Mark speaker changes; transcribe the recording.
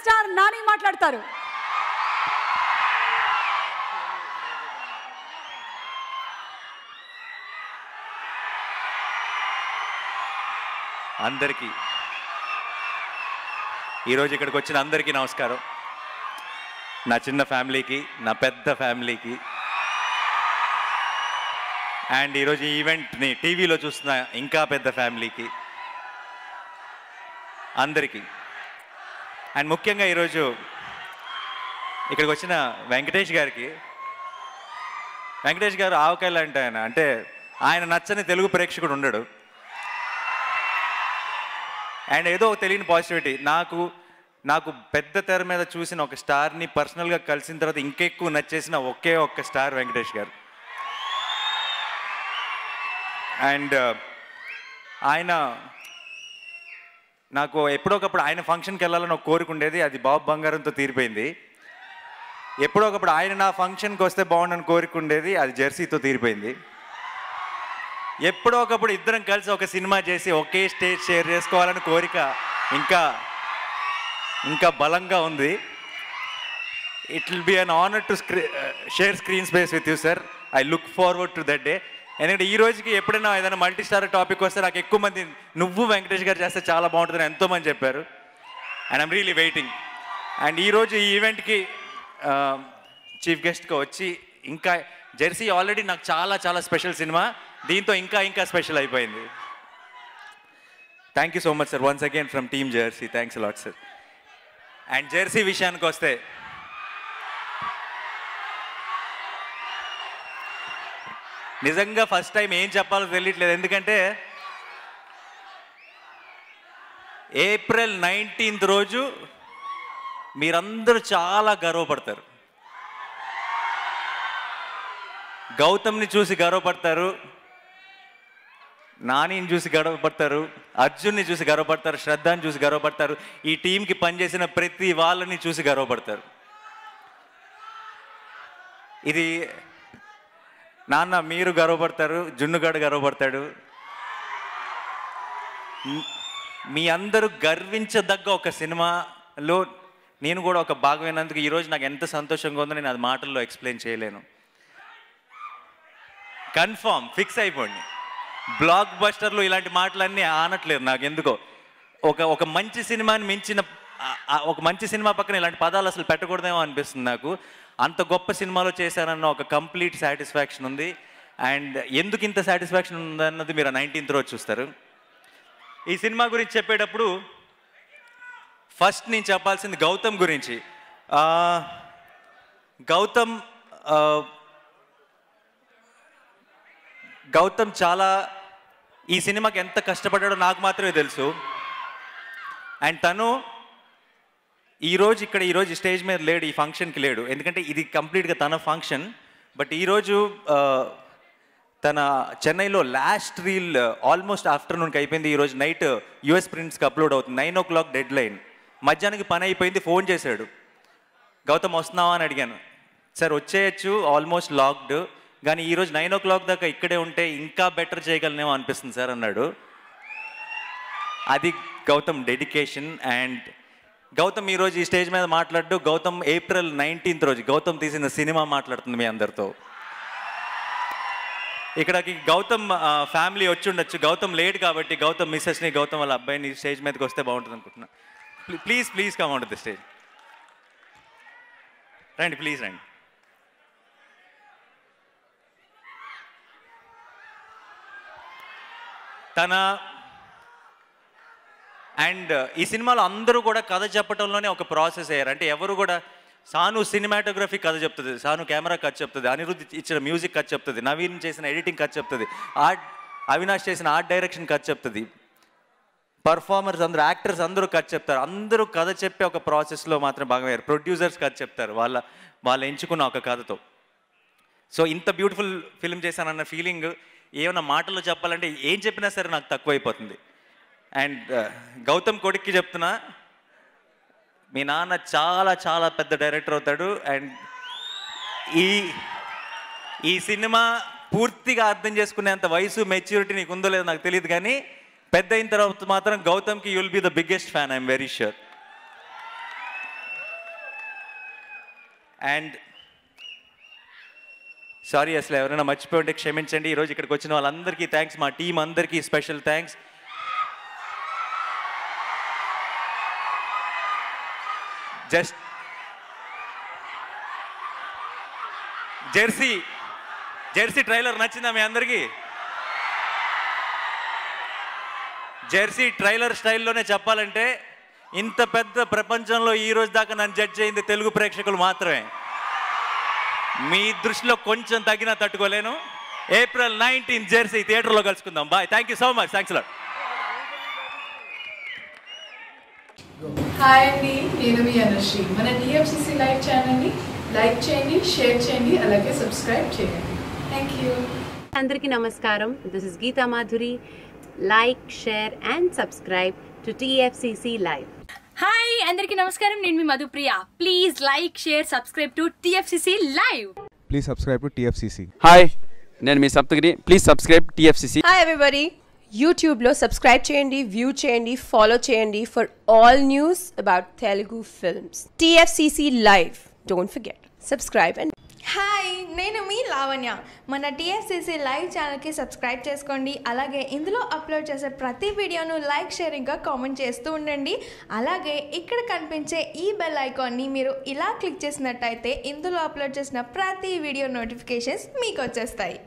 Speaker 1: Star Nani మాట్లాడతారు.
Speaker 2: అందరికీ ఈరోజు ఇక్కడికి వచ్చిన అందరికీ నమస్కారం. నా చిన్న ఫ్యామిలీకి, నా పెద్ద ఫ్యామిలీకి, అండ్ ఈరోజు ఈ ఈవెంట్ని టీవీలో చూస్తున్న ఇంకా పెద్ద ఫ్యామిలీకి అందరికీ, అండ్ ముఖ్యంగా ఈరోజు ఇక్కడికి వచ్చిన వెంకటేష్ గారికి. వెంకటేష్ గారు ఆవకాయలు అంటే ఆయన నచ్చని తెలుగు ప్రేక్షకుడు ఉండడు. అండ్ ఏదో తెలియని పాజిటివిటీ. నాకు పెద్ద తెర మీద చూసిన ఒక స్టార్ని పర్సనల్గా కలిసిన తర్వాత ఇంకెక్కువ నచ్చేసిన ఒకే ఒక్క స్టార్ వెంకటేష్ గారు. అండ్ ఆయన నాకు ఎప్పుడొకప్పుడు ఆయన ఫంక్షన్కి వెళ్ళాలని ఒక కోరిక ఉండేది. అది బాబు బంగారంతో తీరిపోయింది. ఎప్పుడొకప్పుడు ఆయన నా ఫంక్షన్కి వస్తే బాగుండని కోరిక ఉండేది. అది జెర్సీతో తీరిపోయింది. ఎప్పుడో ఒకప్పుడు ఇద్దరం కలిసి ఒక సినిమా చేసి ఒకే స్టేజ్ షేర్ చేసుకోవాలని కోరిక ఇంకా బలంగా ఉంది. It will be an honour to share screen space with you sir. I look forward to that day. ఎందుకంటే ఈ రోజుకి ఎప్పుడైనా ఏదైనా మల్టీ స్టార్ టాపిక్ వస్తే నాకు ఎక్కువ మంది నువ్వు వెంకటేష్ గారు చేస్తే చాలా బాగుంటుందని ఎంతోమంది చెప్పారు. And I'm really waiting. And ఈరోజు ఈ ఈవెంట్కి చీఫ్ గెస్ట్గా వచ్చి ఇంకా జెర్సీ ఆల్రెడీ నాకు చాలా చాలా స్పెషల్ సినిమా, దీంతో ఇంకా స్పెషల్ అయిపోయింది. Thank you so much sir once again from team Jersey. Thanks a lot sir. And Jersey విషయానికి వస్తే నిజంగా ఫస్ట్ టైం ఏం చెప్పాలో తెలియట్లేదు. ఎందుకంటే ఏప్రిల్ 19th రోజు మీరందరూ చాలా గర్వపడతారు. గౌతమ్ని చూసి గర్వపడతారు, నానిని చూసి గర్వపడతారు, అర్జున్ని చూసి గర్వపడతారు, శ్రద్ధని చూసి గర్వపడతారు, ఈ టీంకి పనిచేసిన ప్రతి వాళ్ళని చూసి గర్వపడతారు. ఇది నాన్న మీరు గర్వపడతారు, జున్నుగాడు గర్వపడతాడు. మీ అందరూ గర్వించదగ్గ ఒక సినిమాలో నేను కూడా ఒక భాగమైనందుకు ఈరోజు నాకు ఎంత సంతోషంగా ఉందో నేను అది మాటల్లో ఎక్స్ప్లెయిన్ చేయలేను. కన్ఫామ్ ఫిక్స్ అయిపోండి. బ్లాక్ బస్టర్లు ఇలాంటి మాటలన్నీ ఆనట్లేదు నాకు ఎందుకో. ఒక మంచి సినిమాని మించిన ఒక మంచి సినిమా పక్కన ఇలాంటి పదాలు అసలు పెట్టకూడదేమో అనిపిస్తుంది నాకు. అంత గొప్ప సినిమాలో చేశానన్న ఒక కంప్లీట్ సాటిస్ఫాక్షన్ ఉంది. అండ్ ఎందుకు ఇంత సాటిస్ఫాక్షన్ ఉందన్నది మీరు 19th రోజు చూస్తారు. ఈ సినిమా గురించి చెప్పేటప్పుడు ఫస్ట్ నేను చెప్పాల్సింది గౌతమ్ గురించి. గౌతమ్ చాలా ఈ సినిమాకి ఎంత కష్టపడ్డాడో నాకు మాత్రమే తెలుసు. అండ్ తను ఈరోజు స్టేజ్ మీద లేడు, ఈ ఫంక్షన్కి లేడు. ఎందుకంటే ఇది కంప్లీట్గా తన ఫంక్షన్. బట్ ఈరోజు తన చెన్నైలో లాస్ట్ రీల్ ఆల్మోస్ట్ ఆఫ్టర్నూన్కి అయిపోయింది. ఈరోజు నైట్ యూఎస్ ప్రింట్స్కి అప్లోడ్ అవుతుంది. 9 o'clock డెడ్ లైన్. మధ్యాహ్నానికి పని అయిపోయింది. ఫోన్ చేశాడు, గౌతమ్ వస్తున్నావా అని అడిగాను. సార్ వచ్చేయచ్చు, ఆల్మోస్ట్ లాక్డ్, కానీ ఈరోజు 9 o'clock దాకా ఇక్కడే ఉంటే ఇంకా బెటర్ చేయగలనేమో అనిపిస్తుంది సార్ అన్నాడు. అది గౌతమ్ డెడికేషన్. అండ్ గౌతమ్ ఈరోజు ఈ స్టేజ్ మీద మాట్లాడు. గౌతమ్ ఏప్రిల్ 19th రోజు గౌతమ్ తీసిన సినిమా మాట్లాడుతుంది మీ అందరితో. ఇక్కడికి గౌతమ్ ఫ్యామిలీ వచ్చి ఉండొచ్చు. గౌతమ్ లేట్ కాబట్టి గౌతమ్ మిస్సెస్ని, గౌతమ్ వాళ్ళ అబ్బాయిని స్టేజ్ మీదకి వస్తే బాగుంటుంది అనుకుంటున్నా. Please come on to the stage. రండి, ప్లీజ్ రండి. అండ్ ఈ సినిమాలో అందరూ కూడా కథ చెప్పడంలోనే ఒక ప్రాసెస్ అయ్యారు. అంటే ఎవరు కూడా సాను సినిమాటోగ్రఫీ కథ చెప్తుంది, సాను కెమెరా కథ చెప్తుంది, అనిరుద్ధ్ ఇచ్చిన మ్యూజిక్ కథ చెప్తుంది, నవీన్ చేసిన ఎడిటింగ్ కథ చెప్తుంది, అవినాష్ చేసిన ఆర్ట్ డైరెక్షన్ కథ చెప్తుంది, పర్ఫార్మర్స్ అందరూ, యాక్టర్స్ అందరూ కథ చెప్తారు. అందరూ కథ చెప్పే ఒక ప్రాసెస్లో మాత్రం భాగమయ్యారు. ప్రొడ్యూసర్స్ కథ చెప్తారు వాళ్ళు ఎంచుకున్న ఒక కథతో. సో ఇంత బ్యూటిఫుల్ ఫిల్మ్ చేశానన్న ఫీలింగ్ ఏమన్నా మాటల్లో చెప్పాలంటే ఏం చెప్పినా సరే నాకు తక్కువైపోతుంది. అండ్ గౌతమ్ కొడుక్కి చెప్తున్నా, మీ నాన్న చాలా చాలా పెద్ద డైరెక్టర్ అవుతాడు. అండ్ ఈ సినిమా పూర్తిగా అర్థం చేసుకునేంత వయసు, మెచ్యూరిటీ నీకు ఉందో లేదో నాకు తెలియదు, కానీ పెద్ద అయిన తర్వాత మాత్రం గౌతమ్కి you will be the biggest fan, I'm very sure. And sorry అసలు ఎవరైనా మర్చిపోయి ఉంటే క్షమించండి. ఈరోజు ఇక్కడికి వచ్చిన వాళ్ళందరికీ థ్యాంక్స్, మా టీం అందరికీ స్పెషల్ థ్యాంక్స్. జెర్సీ ట్రైలర్ నచ్చిందా మీ అందరికీ? జెర్సీ ట్రైలర్ స్టైల్లోనే చెప్పాలంటే ఇంత పెద్ద ప్రపంచంలో ఈ రోజు దాకా నన్ను జడ్జ్ అయింది తెలుగు ప్రేక్షకులు మాత్రమే. మీ దృష్టిలో కొంచెం తగ్గినా తట్టుకోలేను. April 19 జెర్సీ థియేటర్లో కలుసుకుందాం. Bye, thank you so much, thanks lot.
Speaker 1: Hi అండి, నేను మీ అనుశ్రీ. మన టీఎఫ్సిసి లైవ్ ఛానల్ని లైక్ చేయండి, షేర్ చేయండి, అలాగే సబ్స్క్రైబ్ చేయండి. Thank you.
Speaker 3: అందరికీ నమస్కారం. This is Geetha Madhuri. Like, share and subscribe to TFCC live.
Speaker 4: Hi అందరికీ నమస్కారం, నేను మీ Madhupriya. Please like, share, subscribe to TFCC live.
Speaker 5: Please subscribe to TFCC.
Speaker 6: Hi, నేను మీ Saptagiri. Please subscribe TFCC.
Speaker 7: Hi everybody, యూట్యూబ్లో సబ్స్క్రైబ్ చేయండి, వ్యూ చేయండి, ఫాలో చేయండి for all news about Telugu films. TFCC live, don't forget, subscribe. And
Speaker 8: hi, నేను మీ లావణ్య. మన TFCC live ఛానల్కి subscribe చేసుకోండి. అలాగే ఇందులో అప్లోడ్ చేసే ప్రతి వీడియోను లైక్, షేర్ ఇంకా కామెంట్ చేస్తూ ఉండండి. అలాగే ఇక్కడ కనిపించే ఈ బెల్ ఐకాన్ని మీరు ఇలా క్లిక్ చేసినట్టయితే ఇందులో అప్లోడ్ చేసిన ప్రతి వీడియో నోటిఫికేషన్స్ మీకు వచ్చేస్తాయి.